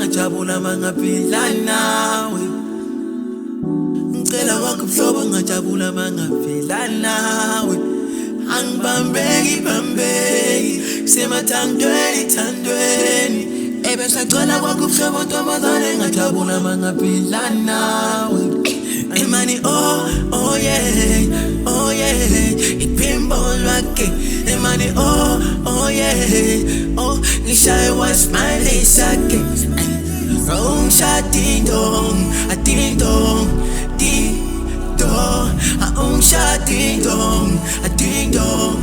ngajabula mangaphila nawe. Ngicela kwakho mhlobo ngajabula mangaphila nawe. Angibambeki bambeki semathandweni ebesacela kwakho mhlobo ntombazane ngajabula mangaphila nawe. Imani oh yeah iphimbo lwakhe. Imani oh yeah ngishaye wasmile sakhe. Ungishaya dong ding dong ungishaya ding dong ding dong.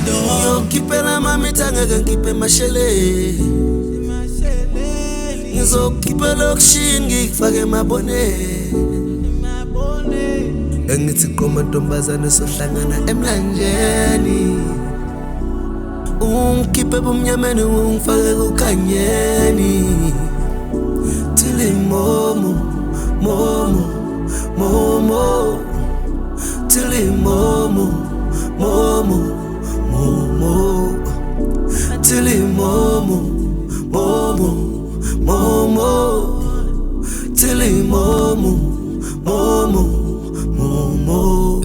Ngiyokhiphela mamitha ngeke ngikhiphe masheleni. Ngizokhipha lokushini ngikufake emaboneni. Engithi qoma ntombazane sohlangana emlanjeni. Ungikhiphe ebumnyameni ungifake kukhanyeni. Till momo till momo till momo till momo.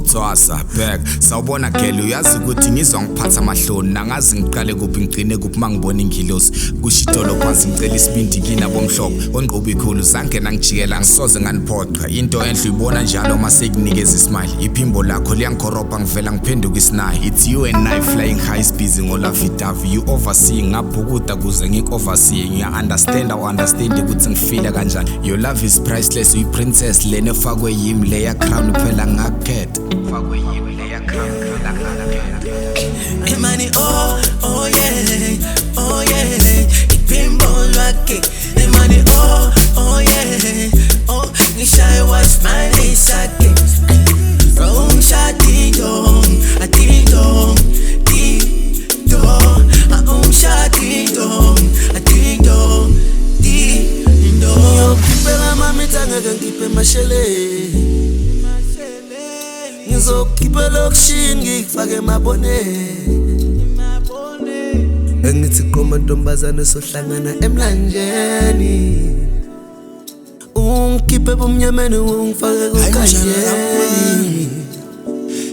Tswasa back sawubona girl uyazi ukuthi ngizwa ngiphatha amahloni nangazi ngiqale kuphi ngigcine kuphi mangibona ingilosi kushitolo phansi ngicela isibindi kina bomhlobo onqoba ikhulu zange nangijikela ngisoze nganiphoqa into enhle uyibona njalo mase kunikeza ismile iphimbo lakho liyangikhoropa ngivela ngiphenduka isinayi. It's you and I flying high speeds ngolavidavi you overseeing ngabhukuda kuze ngikoverseeing ngiya understand ukuthi ngifila kanjani. Your love is priceless uyi princess lene fakwe yimi leya crown phela ngakhetha. Imani oh yeah iphimbo lwakhe. Imani oh yeah ngishaye wasmile sakhe. Ungishaya ding dong ungishaya ding dong. Ngiyokhiphela mamitha ngeke ngikhiphe masheleni. Ngizokhipha lokushini ngikufake emaboneni. Engithi qoma ntombazane sohlangana emlanjeni. Ungikhiphe ebumnyameni ungifake kukhanyeni.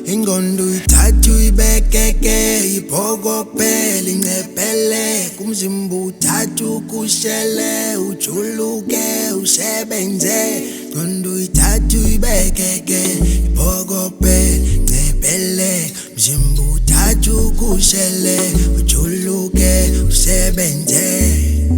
Ingqondo uyithatha uyibekeke iphokopele incephele kumzimba uthatha ukushele ujuluke usebenze. Ingqondo uyithatha uyibekeke iphokopele incephele kumzimba uthatha ukushele ujuluke usebenze.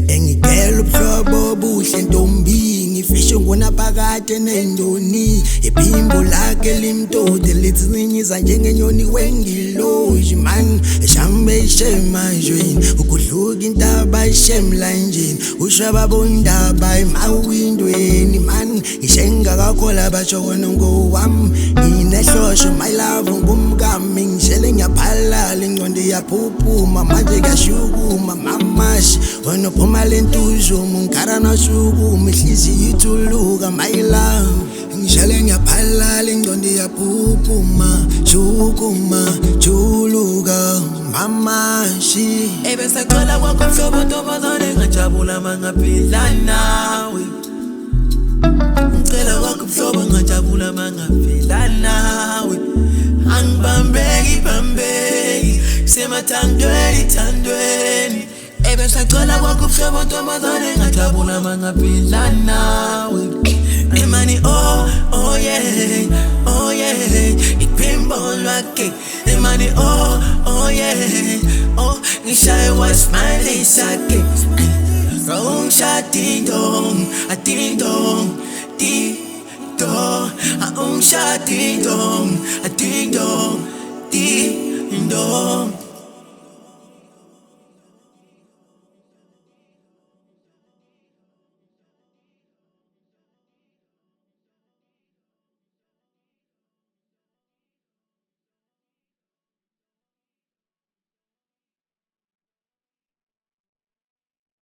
Engigela ubuhlobo obuhle ntombi ngifisho ngonaphakade nendoni. Iphimbo lakhe limtode litsinyiza njengenyoni wengiloji man eshambe ishemajweni ukudluka intaba ishemlanjeni ushaba bondaba emawindweni man ishenga kakhola bashona ngowami nginehlosho my love ngumkami ngishele ngiyaphalala ingqondo iyaphuphuma manje kashukuma mamashi wena phuma lentuzo mungara nashukuma ihliziyo ithuluka my love ngishele ngiyaphalala ingqondo iyaphuphuma shukuma juluka mamashi. Ebesacela kwakho mhlobo ntombazane ngajabula mangaphila nawe. Ngicela kwakho mhlobo ngajabula mangaphila nawe. Angibambeki semathandweni ebesacela kwakho mhlobo ntombazane ngajabula mangaphila nawe. Imani oh yeah iphimbo lwakhe. Imani oh yeah ngishaye wasmile sakhe. Ungishaya ding dong ungishaya ding dong